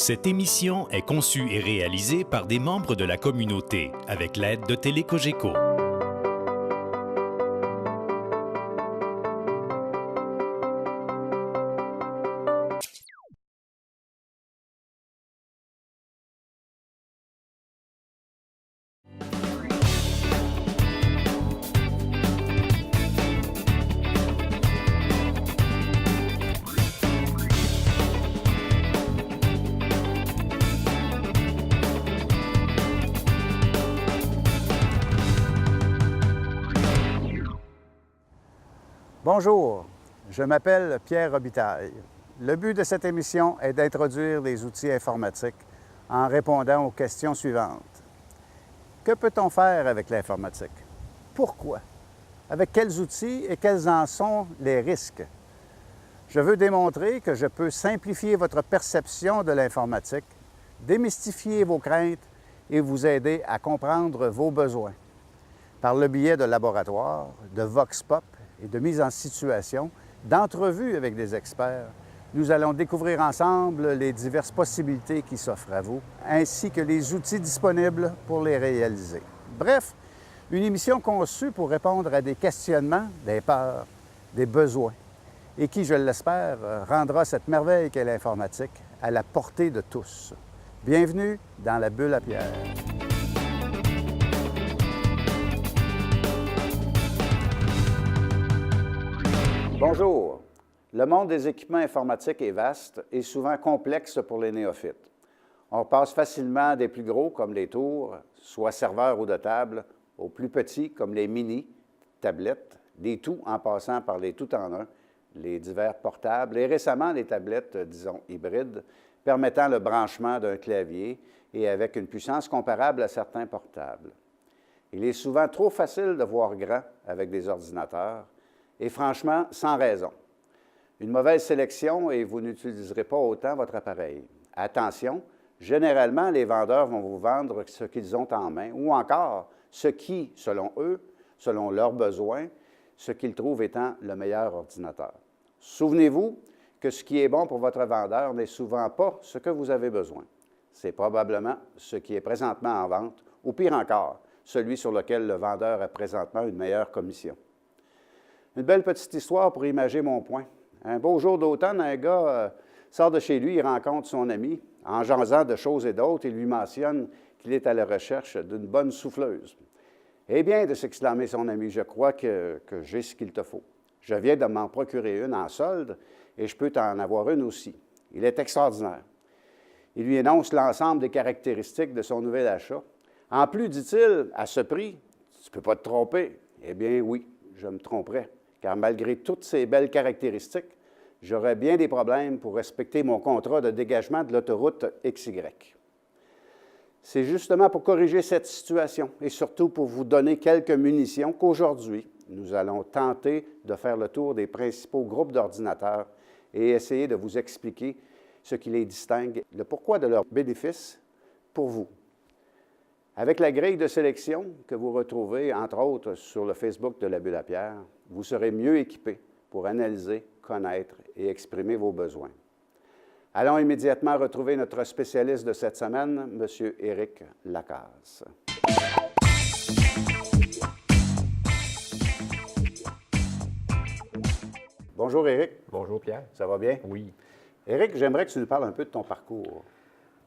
Cette émission est conçue et réalisée par des membres de la communauté avec l'aide de Télé-Cogeco. Bonjour, je m'appelle Pierre Robitaille. Le but de cette émission est d'introduire les outils informatiques en répondant aux questions suivantes. Que peut-on faire avec l'informatique? Pourquoi? Avec quels outils et quels en sont les risques? Je veux démontrer que je peux simplifier votre perception de l'informatique, démystifier vos craintes et vous aider à comprendre vos besoins. Par le biais de laboratoires, de Vox Pop et de mise en situation, d'entrevues avec des experts, nous allons découvrir ensemble les diverses possibilités qui s'offrent à vous, ainsi que les outils disponibles pour les réaliser. Bref, une émission conçue pour répondre à des questionnements, des peurs, des besoins, et qui, je l'espère, rendra cette merveille qu'est l'informatique à la portée de tous. Bienvenue dans la bulle à Pierre. Bonjour. Le monde des équipements informatiques est vaste et souvent complexe pour les néophytes. On passe facilement des plus gros, comme les tours, soit serveurs ou de table, aux plus petits, comme les mini, tablettes, des tout en passant par les tout-en-un, les divers portables et récemment les tablettes, disons, hybrides, permettant le branchement d'un clavier et avec une puissance comparable à certains portables. Il est souvent trop facile de voir grand avec des ordinateurs, et franchement, sans raison. Une mauvaise sélection et vous n'utiliserez pas autant votre appareil. Attention, généralement, les vendeurs vont vous vendre ce qu'ils ont en main ou encore ce qui, selon eux, selon leurs besoins, ce qu'ils trouvent étant le meilleur ordinateur. Souvenez-vous que ce qui est bon pour votre vendeur n'est souvent pas ce que vous avez besoin. C'est probablement ce qui est présentement en vente ou pire encore, celui sur lequel le vendeur a présentement une meilleure commission. Une belle petite histoire pour imager mon point. Un beau jour d'automne, un gars sort de chez lui, il rencontre son ami. En jasant de choses et d'autres, il lui mentionne qu'il est à la recherche d'une bonne souffleuse. « Eh bien, de s'exclamer son ami, je crois que j'ai ce qu'il te faut. Je viens de m'en procurer une en solde et je peux t'en avoir une aussi. Il est extraordinaire. » Il lui énonce l'ensemble des caractéristiques de son nouvel achat. « En plus, dit-il, à ce prix, tu ne peux pas te tromper. » Eh bien, oui, je me tromperais. Car malgré toutes ces belles caractéristiques, j'aurais bien des problèmes pour respecter mon contrat de dégagement de l'autoroute XY. C'est justement pour corriger cette situation et surtout pour vous donner quelques munitions qu'aujourd'hui, nous allons tenter de faire le tour des principaux groupes d'ordinateurs et essayer de vous expliquer ce qui les distingue, le pourquoi de leurs bénéfices pour vous. Avec la grille de sélection que vous retrouvez, entre autres, sur le Facebook de la Bulle à Pierre, vous serez mieux équipé pour analyser, connaître et exprimer vos besoins. Allons immédiatement retrouver notre spécialiste de cette semaine, M. Éric Lacaze. Bonjour Éric. Bonjour Pierre. Ça va bien? Oui. Éric, j'aimerais que tu nous parles un peu de ton parcours.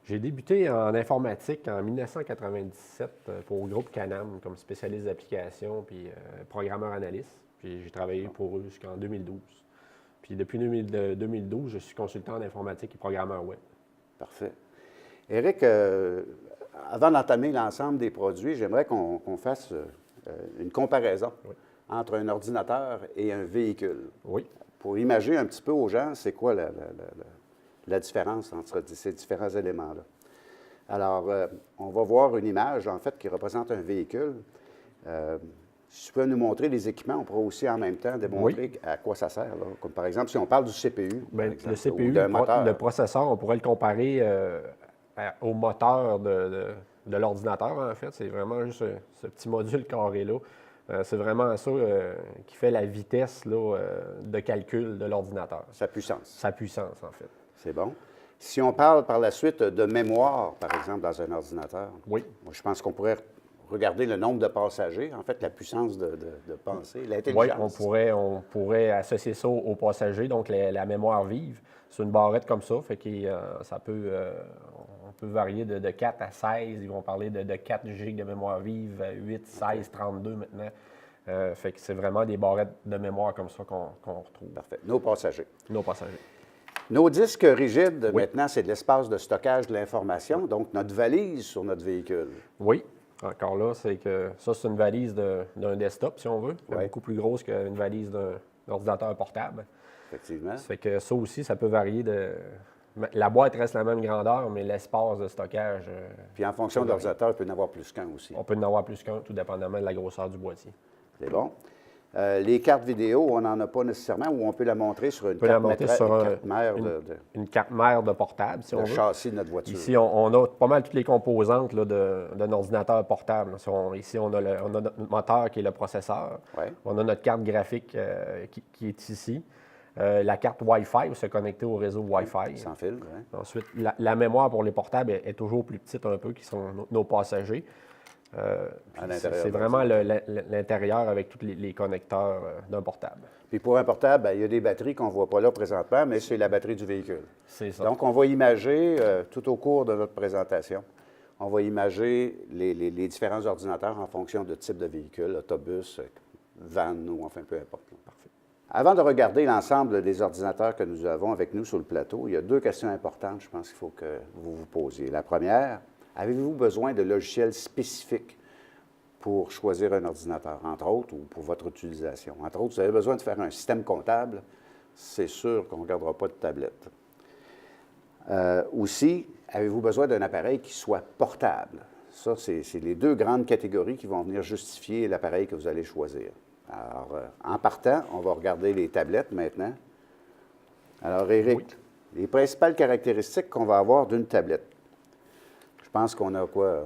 J'ai débuté en informatique en 1997 pour le groupe Canam comme spécialiste d'application puis programmeur analyste. Puis j'ai travaillé pour eux jusqu'en 2012. Puis depuis 2012, je suis consultant en informatique et programmeur web. Parfait. Éric, avant d'entamer l'ensemble des produits, j'aimerais qu'on fasse une comparaison entre un ordinateur et un véhicule. Oui. Pour imaginer un petit peu aux gens, c'est quoi la différence entre ces différents éléments-là. Alors, on va voir une image, en fait, qui représente un véhicule. Si tu peux nous montrer les équipements, on pourra aussi en même temps démontrer à quoi ça sert. Là. Comme par exemple, si on parle du CPU, Bien, par exemple, le CPU, ou d'un moteur. le processeur, on pourrait le comparer au moteur de l'ordinateur, en fait. C'est vraiment juste ce petit module carré-là. C'est vraiment ça qui fait la vitesse là, de calcul de l'ordinateur. Sa puissance. Sa puissance, en fait. C'est bon. Si on parle par la suite de mémoire, par exemple, dans un ordinateur, Oui. moi, je pense qu'on pourrait regarder le nombre de passagers, en fait, la puissance de pensée, Oui, l'intelligence. on pourrait associer ça aux passagers, donc la mémoire vive. C'est une barrette comme ça, fait que on peut varier de 4 à 16. Ils vont parler de 4 gigs de mémoire vive, 8, 16, 32 maintenant. Fait que c'est vraiment des barrettes de mémoire comme ça qu'on retrouve. Parfait. Nos passagers. Nos passagers. Nos disques rigides, Oui. maintenant, c'est de l'espace de stockage de l'information, donc notre valise sur notre véhicule. Oui, encore là, c'est que ça, c'est une valise d'un desktop, si on veut. Ouais. Beaucoup plus grosse qu'une valise d'un ordinateur portable. Effectivement. Ça fait que ça aussi, ça peut varier La boîte reste la même grandeur, mais l'espace de stockage, Puis en fonction de l'ordinateur, il peut y en avoir plus qu'un aussi. on peut en avoir plus qu'un, tout dépendamment de la grosseur du boîtier. C'est bon. Les cartes vidéo, on n'en a pas nécessairement, ou on peut la montrer sur une peut la carte, monter sur une carte mère une carte mère de portable, si on le veut. châssis de notre voiture. Ici, on a pas mal toutes les composantes là, d'un ordinateur portable. Ici, on a notre moteur qui est le processeur. Ouais. On a notre carte graphique qui est ici. La carte Wi-Fi, où se connecter au réseau Wi-Fi. Sans fil, oui. Ensuite, la mémoire pour les portables est toujours plus petite un peu, qui sont nos passagers. À l'intérieur, C'est vraiment l'intérieur avec tous les connecteurs d'un portable. Puis pour un portable, bien, il y a des batteries qu'on ne voit pas là présentement, mais c'est la batterie du véhicule. C'est ça. Donc, on va imager, tout au cours de notre présentation, on va imager les différents ordinateurs en fonction de type de véhicule, autobus, van ou enfin peu importe. Parfait. Avant de regarder l'ensemble des ordinateurs que nous avons avec nous sur le plateau, il y a 2 questions importantes, je pense qu'il faut que vous vous posiez. La première, avez-vous besoin de logiciels spécifiques pour choisir un ordinateur, entre autres, ou pour votre utilisation? Entre autres, vous avez besoin de faire un système comptable, c'est sûr qu'on ne regardera pas de tablette. Aussi, avez-vous besoin d'un appareil qui soit portable? Ça, c'est les 2 grandes catégories qui vont venir justifier l'appareil que vous allez choisir. Alors, en partant, on va regarder les tablettes maintenant. Alors, Éric, Oui. les principales caractéristiques qu'on va avoir d'une tablette. Je pense qu'on a quoi?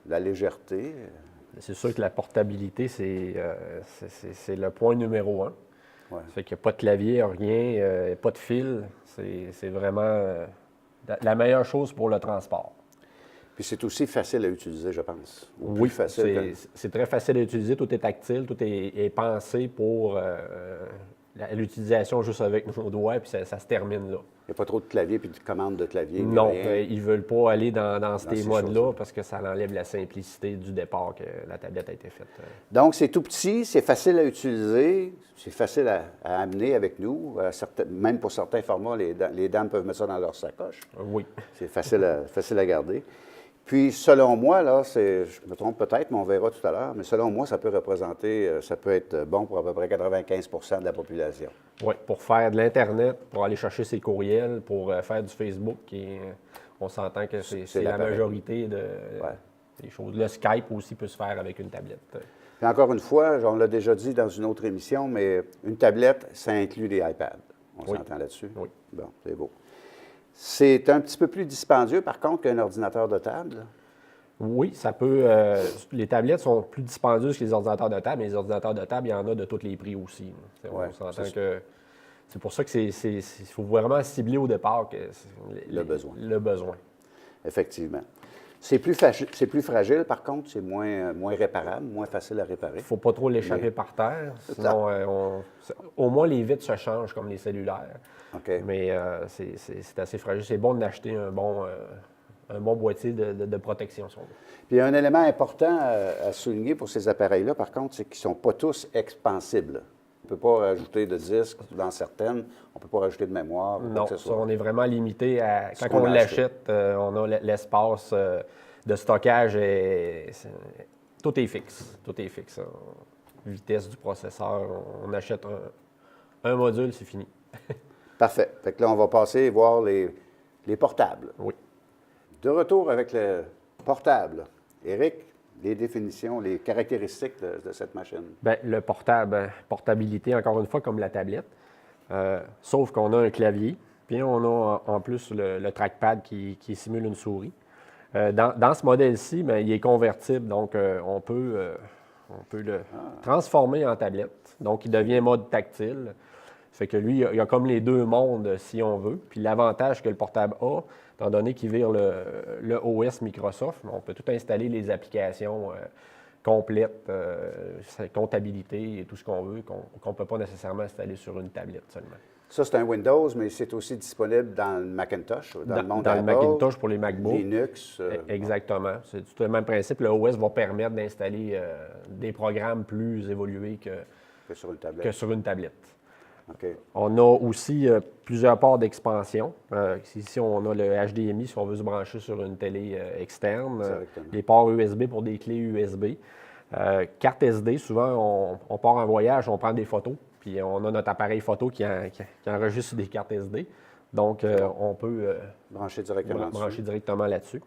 La légèreté. C'est sûr que la portabilité, c'est le point numéro 1. Ouais. Ça fait qu'il n'y a pas de clavier, rien, pas de fil. C'est vraiment la meilleure chose pour le transport. Puis c'est aussi facile à utiliser, je pense. Ou plus Oui, facile. c'est très facile à utiliser. Tout est tactile, tout est pensé pour l'utilisation juste avec nos doigts, puis ça se termine là. Il n'y a pas trop de clavier puis de commandes de clavier. ni Non, rien. ils ne veulent pas aller dans ces ces modes-là choses-là. parce que ça enlève la simplicité du départ que la tablette a été faite. Donc, c'est tout petit, c'est facile à utiliser, c'est facile à amener avec nous. Même pour certains formats, les dames peuvent mettre ça dans leur sacoche. Oui. C'est facile à garder. Puis, selon moi, là, je me trompe peut-être, mais on verra tout à l'heure, mais selon moi, ça peut être bon pour à peu près 95 de la population. Oui, pour faire de l'Internet, pour aller chercher ses courriels, pour faire du Facebook, on s'entend que c'est la l'appareil. majorité des choses. Le Skype aussi peut se faire avec une tablette. Puis encore une fois, on l'a déjà dit dans une autre émission, mais une tablette, ça inclut les iPads. On Oui. s'entend là-dessus? Oui. Bon, c'est beau. C'est un petit peu plus dispendieux, par contre, qu'un ordinateur de table. Oui, ça peut. Les tablettes sont plus dispendieuses que les ordinateurs de table, mais les ordinateurs de table, il y en a de tous les prix aussi. Ouais, On s'entend c'est que c'est pour ça que il faut vraiment cibler au départ Le besoin. Le besoin. Effectivement. C'est plus fragile, par contre, c'est moins réparable, moins facile à réparer. Il ne faut pas trop l'échapper Mais- par terre. Sinon, au moins, les vitres se changent comme les cellulaires. OK. Mais c'est assez fragile. C'est bon d'acheter un bon boîtier de protection, si on veut. Puis il y a un élément important à souligner pour ces appareils-là, par contre, c'est qu'ils ne sont pas tous expansibles. On ne peut pas rajouter de disques dans certaines, on ne peut pas rajouter de mémoire. ou quoi Non, que ce ça, soit. on est vraiment limité à... Ce Quand qu'on on a l'achète, on a l'espace de stockage. Tout est fixe. Tout est fixe. Vitesse du processeur, on achète un module, c'est fini. Parfait. Fait que là, on va passer et voir les portables. Oui. De retour avec le portable. Éric, les définitions, les caractéristiques de cette machine. Bien, le portable, portabilité, encore une fois, comme la tablette. Sauf qu'on a un clavier, puis on a en plus le trackpad qui simule une souris. Dans ce modèle-ci, bien, il est convertible, donc on peut le transformer en tablette. Donc, il devient mode tactile. Fait que lui, il y a comme les deux mondes, si on veut. Puis l'avantage que le portable a, étant donné qu'il vire le OS Microsoft, on peut tout installer les applications complètes, comptabilité et tout ce qu'on veut, qu'on ne peut pas nécessairement installer sur une tablette seulement. Ça, c'est un Windows, mais c'est aussi disponible dans le Macintosh, dans le monde Dans Apple, le Macintosh pour les MacBooks. Linux. Exactement. C'est tout le même principe. Le OS va permettre d'installer des programmes plus évolués que sur une tablette. que sur une tablette. OK. On a aussi plusieurs ports d'expansion. Ici, on a le HDMI si on veut se brancher sur une télé externe. Directement. Les ports USB pour des clés USB. Carte SD, souvent, on part en voyage, on prend des photos, puis on a notre appareil photo qui enregistre des cartes SD. Donc, on peut Brancher directement là-dessus.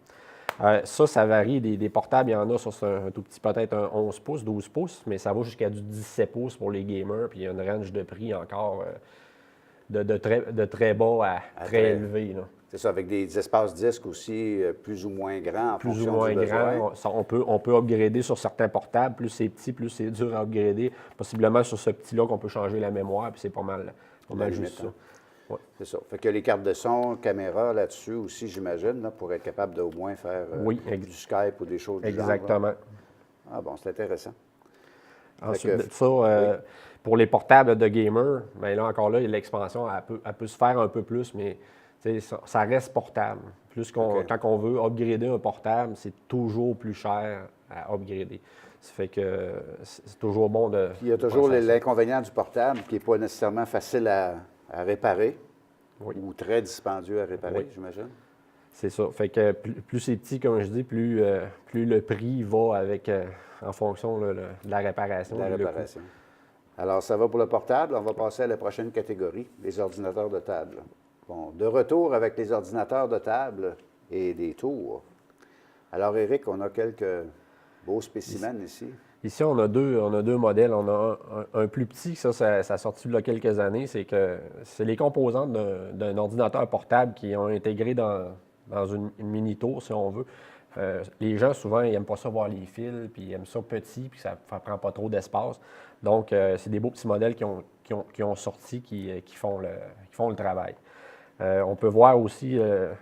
Ça varie des portables. Il y en a, ça c'est un tout petit, peut-être un 11 pouces, 12 pouces, mais ça va jusqu'à du 17 pouces pour les gamers. Puis il y a une range de prix encore de très bas à très élevé. Là. C'est ça, avec des espaces disques aussi plus ou moins grands en Plus ou fonction moins du besoin. grand. On peut upgrader sur certains portables. Plus c'est petit, plus c'est dur à upgrader. Possiblement sur ce petit-là qu'on peut changer la mémoire, puis c'est pas mal juste ça. Ouais. C'est ça. Fait que les cartes de son, caméra là-dessus aussi, j'imagine, là, pour être capable d'au moins faire du Skype ou des choses du genre. Exactement. Ah bon, c'est intéressant. Ensuite de ça, pour les portables de gamer, bien là, encore là, l'expansion, elle peut se faire un peu plus, mais ça reste portable. Quand on veut upgrader un portable, c'est toujours plus cher à upgrader. Ça fait que c'est toujours bon de... Puis il y a toujours l'inconvénient du portable qui n'est pas nécessairement facile à réparer ou très dispendieux à réparer, j'imagine. C'est ça. Fait que plus c'est petit, comme je dis, plus le prix va avec en fonction de la réparation. Alors, ça va pour le portable. On va passer à la prochaine catégorie, les ordinateurs de table. Bon, de retour avec les ordinateurs de table et des tours. Alors, Éric, on a quelques beaux spécimens ici. Ici, on a deux modèles. On a un plus petit, ça a sorti il y a quelques années. C'est les composantes d'un ordinateur portable qui ont intégré dans une mini-tour, si on veut. Les gens, souvent, ils n'aiment pas ça voir les fils, puis ils aiment ça petit, puis ça ne prend pas trop d'espace. Donc, c'est des beaux petits modèles qui ont sorti, qui font le travail. On peut voir aussi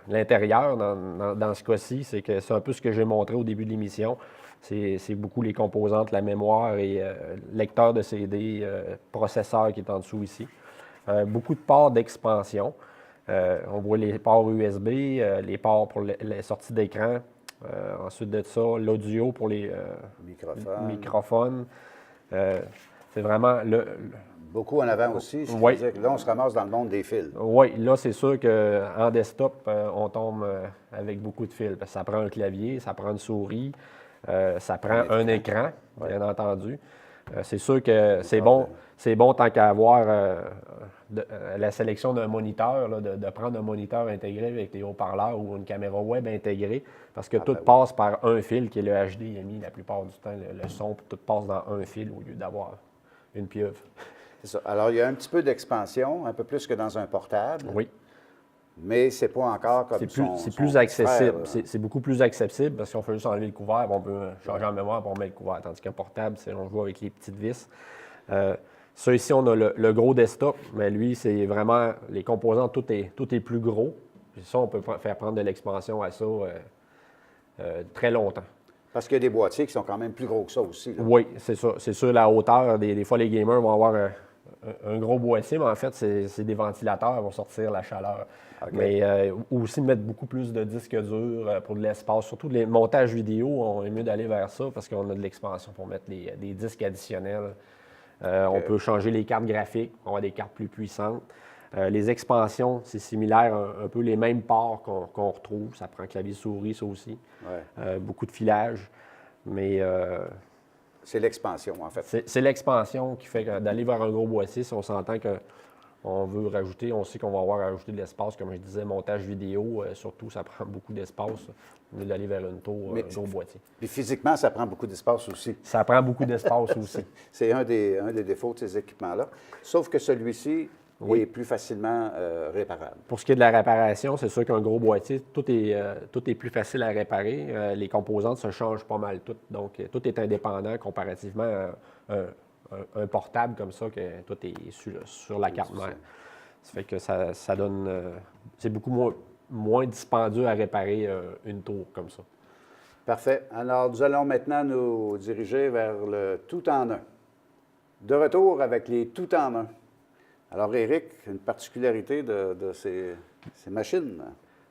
l'intérieur dans ce cas-ci. C'est un peu ce que j'ai montré au début de l'émission. C'est beaucoup les composantes, la mémoire et lecteur de CD, processeur qui est en dessous ici. Beaucoup de ports d'expansion. On voit les ports USB, les ports pour les sorties d'écran. Ensuite de ça, l'audio pour les microphones. C'est vraiment beaucoup en avant aussi. Oui. Là, on se ramasse dans le monde des fils. Oui, là, c'est sûr qu'en desktop, on tombe avec beaucoup de fils. Parce que ça prend un clavier, ça prend une souris. Ça prend un écran, bien entendu. C'est sûr que c'est bon tant qu'à avoir la sélection d'un moniteur, là, de prendre un moniteur intégré avec des haut-parleurs ou une caméra web intégrée, parce que tout passe par un fil qui est le HDMI la plupart du temps. Le son, tout passe dans un fil au lieu d'avoir une pieuvre. C'est ça. Alors, il y a un petit peu d'expansion, un peu plus que dans un portable. Oui. Mais c'est pas encore comme c'est plus accessible. C'est beaucoup plus accessible parce qu'on fait juste enlever le couvert, on peut changer en mémoire et on met le couvert. Tandis qu'un portable, on joue avec les petites vis. Ça ici, on a le gros desktop, mais lui, c'est vraiment les composants, tout est plus gros. Puis ça, on peut faire prendre de l'expansion à ça très longtemps. Parce qu'il y a des boîtiers qui sont quand même plus gros que ça aussi. Là. Oui, c'est ça. C'est sûr, la hauteur, des fois, les gamers vont avoir un gros boîtier, mais en fait, c'est des ventilateurs qui vont sortir la chaleur. Okay. Mais aussi mettre beaucoup plus de disques durs pour de l'espace. Surtout les montages vidéo, on est mieux d'aller vers ça parce qu'on a de l'expansion pour mettre des disques additionnels. On peut changer les cartes graphiques, on va des cartes plus puissantes. Les expansions, c'est similaire, un peu les mêmes ports qu'on retrouve. Ça prend clavier-souris, ça aussi. Ouais. Beaucoup de filage. Mais c'est l'expansion, en fait. C'est l'expansion qui fait d'aller vers un gros boîtier. Si on s'entend qu'on veut rajouter, on sait qu'on va avoir à rajouter de l'espace. Comme je disais, montage vidéo, surtout, ça prend beaucoup d'espace. Au lieu d'aller vers une tour, un gros boîtier. Puis physiquement, ça prend beaucoup d'espace aussi. Ça prend beaucoup d'espace aussi. C'est un des défauts de ces équipements-là. Sauf que celui-ci est plus facilement réparable. Pour ce qui est de la réparation, c'est sûr qu'un gros boîtier, tout est plus facile à réparer. Les composantes se changent pas mal toutes. Donc, tout est indépendant comparativement à un portable comme ça, que tout est sur la carte mère. Ça fait que ça donne... c'est beaucoup moins dispendieux à réparer une tour comme ça. Parfait. Alors, nous allons maintenant nous diriger vers le tout-en-un. De retour avec les tout-en-un. Alors, Éric, une particularité de ces machines?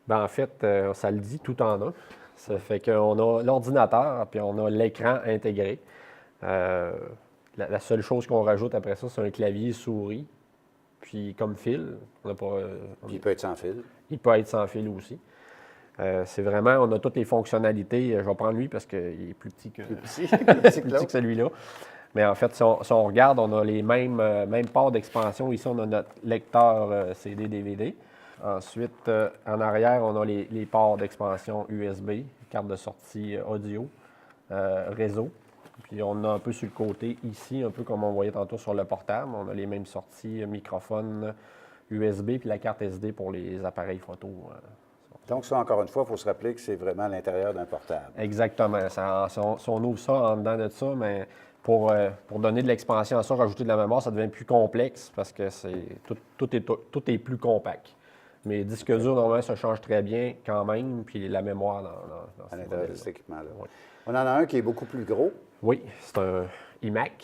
Bien, en fait, ça le dit tout en un. Ça fait qu'on a l'ordinateur, puis on a l'écran intégré. La seule chose qu'on rajoute après ça, c'est un clavier souris, puis comme fil. On n'a pas, Puis il peut être sans fil. il peut être sans fil aussi. C'est vraiment, on a toutes les fonctionnalités. Je vais prendre lui parce qu'il est plus petit que, Plus petit plus petit que celui-là. Mais en fait, si on regarde, on a les mêmes ports d'expansion. Ici, on a notre lecteur CD-DVD. Ensuite, en arrière, on a les ports d'expansion USB, carte de sortie audio, réseau. Puis on a un peu sur le côté ici, un peu comme on voyait tantôt sur le portable. On a les mêmes sorties, microphone USB, puis la carte SD pour les appareils photo. Donc, ça, encore une fois, il faut se rappeler que c'est vraiment à l'intérieur d'un portable. Exactement. Si on ouvre ça en dedans de ça, mais pour donner de l'expansion à ça, rajouter de la mémoire, ça devient plus complexe parce que tout est plus compact. Mais disque dur, normalement, ça change très bien quand même, puis la mémoire dans À l'intérieur de cet équipement-là. Oui. On en a un qui est beaucoup plus gros. Oui, c'est un iMac.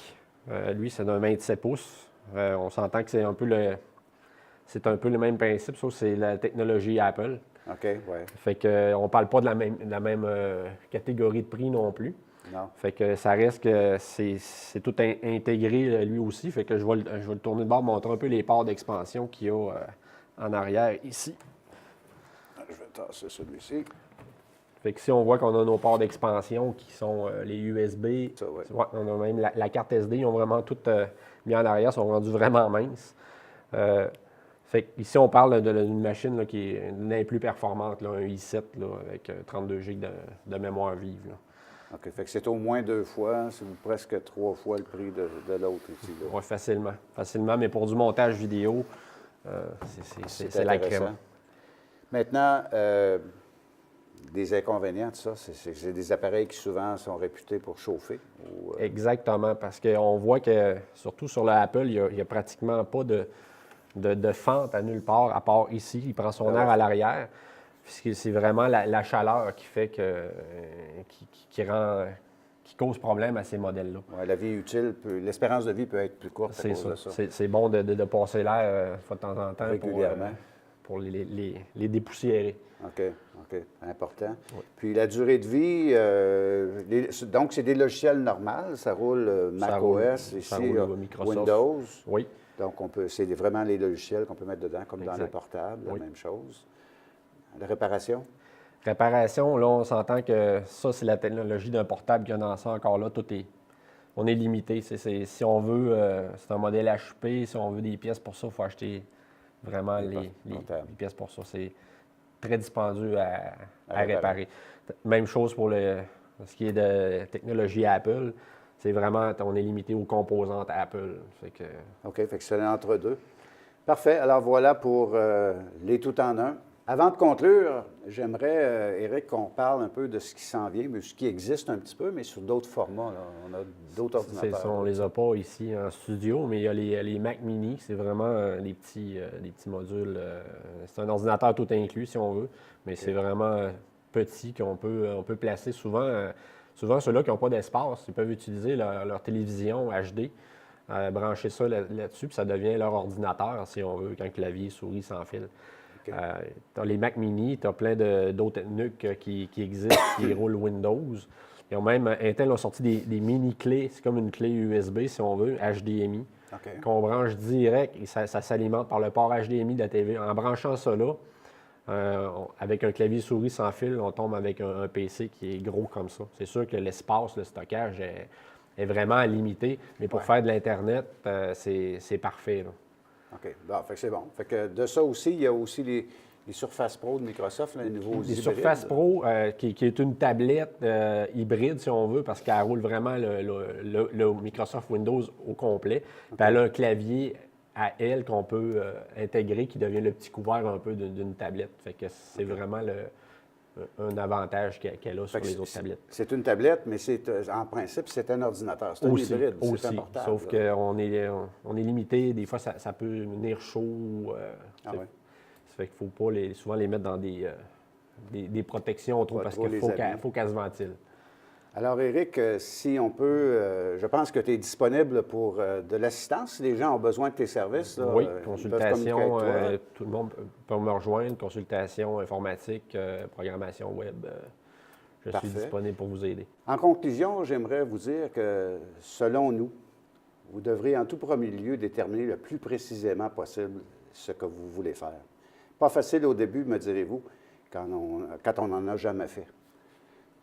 Lui, c'est d'un 27 pouces. On s'entend que c'est un peu le même principe, sauf que c'est la technologie Apple. OK, oui. Fait qu'on ne parle pas de la même catégorie de prix non plus. Non. Fait que ça reste que c'est tout intégré lui aussi. Fait que je vais le tourner de bord, montrer un peu les ports d'expansion qu'il y a en arrière ici. Je vais tasser celui-ci. Fait que si on voit qu'on a nos ports d'expansion qui sont les USB, Ça, ouais. ouais, on a même la carte SD, ils ont vraiment tout mis en arrière, ils sont rendus vraiment minces. Fait que ici, on parle d'une machine là, qui est l'un des plus performantes, là, un i7 là, avec 32 GB de mémoire vive. Là. OK, fait que c'est au moins 2 fois, c'est presque 3 fois le prix de l'autre ici. Là. Oui, facilement. Facilement, mais pour du montage vidéo, c'est la intéressant. crème. Maintenant, des inconvénients de ça, c'est des appareils qui souvent sont réputés pour chauffer. Exactement, parce qu'on voit que, surtout sur le Apple, il n'y a pratiquement pas de fente à nulle part, à part ici. Il prend son air à l'arrière. C'est vraiment la chaleur qui fait qui cause problème à ces modèles-là. Ouais, la vie utile, l'espérance de vie peut être plus courte à C'est cause de ça. C'est bon de passer l'air de temps en temps Régulièrement. pour les dépoussiérer. OK, important. Oui. Puis la durée de vie, donc c'est des logiciels normaux, ça roule macOS, ici, ça roule Microsoft. Windows. Oui. Donc c'est vraiment les logiciels qu'on peut mettre dedans, comme dans Exact. les portables, la Oui. même chose. La réparation? Réparation, là, on s'entend que ça, c'est la technologie d'un portable qu'il y a dans ça. Encore là, on est limité. Si on veut, c'est un modèle HP. Si on veut des pièces pour ça, il faut acheter vraiment les pièces pour ça. C'est très dispendieux à réparer. Même chose pour ce qui est de technologie Apple. C'est vraiment, on est limité aux composantes Apple. OK, fait que c'est entre-deux. Parfait. Alors voilà pour les tout-en-un. Avant de conclure, j'aimerais, Éric, qu'on parle un peu de ce qui s'en vient, mais ce qui existe un petit peu, mais sur d'autres formats. Là. On a d'autres ordinateurs. On ne les a pas ici en studio, mais il y a les Mac Mini. C'est vraiment des petits modules. C'est un ordinateur tout inclus, si on veut, mais c'est vraiment petit qu'on peut placer souvent. Souvent, ceux-là qui n'ont pas d'espace, ils peuvent utiliser leur télévision HD, brancher ça là-dessus, puis ça devient leur ordinateur, si on veut, quand clavier, souris sans fil. Okay. Tu as les Mac Mini, tu as plein d'autres NUC qui existent, qui roulent Windows. Ils ont même, Intel a sorti des mini-clés, c'est comme une clé USB, si on veut, HDMI, qu'on branche direct et ça s'alimente par le port HDMI de la TV. En branchant ça là, avec un clavier souris sans fil, on tombe avec un PC qui est gros comme ça. C'est sûr que l'espace, le stockage est vraiment limité, mais pour faire de l'Internet, c'est parfait. Là. OK. Bon, fait que c'est bon. Fait que de ça aussi, il y a aussi les Surface Pro de Microsoft, les nouveaux hybrides. Les Surface Pro, qui est une tablette hybride, si on veut, parce qu'elle roule vraiment le Microsoft Windows au complet. Puis elle a un clavier à elle qu'on peut intégrer, qui devient le petit couvert un peu d'une tablette. Fait que c'est vraiment un avantage qu'elle a sur Fait que les autres tablettes. C'est une tablette, mais en principe, c'est un ordinateur. C'est un hybride, c'est un portable. Sauf qu'on est limité. Des fois, ça peut venir chaud. Ah ouais. Ça fait qu'il ne faut pas souvent les mettre dans des protections trop, Pas parce trop qu'il les faut abîmer. qu'elle se ventile. Alors, Éric, si on peut, je pense que tu es disponible pour de l'assistance si les gens ont besoin de tes services. Là, Oui, ils peuvent consultation, communiquer avec toi. tout le monde peut me rejoindre, consultation informatique, programmation web. Je Parfait. suis disponible pour vous aider. En conclusion, j'aimerais vous dire que, selon nous, vous devrez en tout premier lieu déterminer le plus précisément possible ce que vous voulez faire. Pas facile au début, me direz-vous, quand on n'en a jamais fait.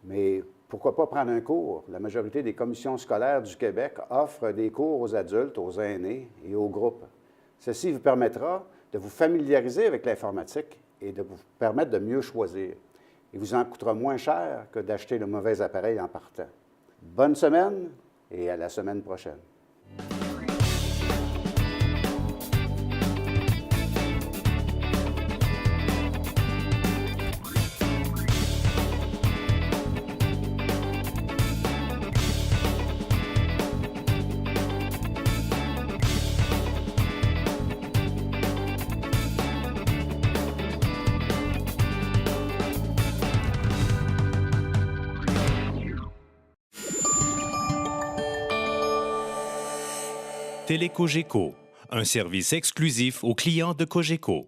Mais pourquoi pas prendre un cours? La majorité des commissions scolaires du Québec offrent des cours aux adultes, aux aînés et aux groupes. Ceci vous permettra de vous familiariser avec l'informatique et de vous permettre de mieux choisir. Il vous en coûtera moins cher que d'acheter le mauvais appareil en partant. Bonne semaine et à la semaine prochaine. Télécogeco, un service exclusif aux clients de Cogeco.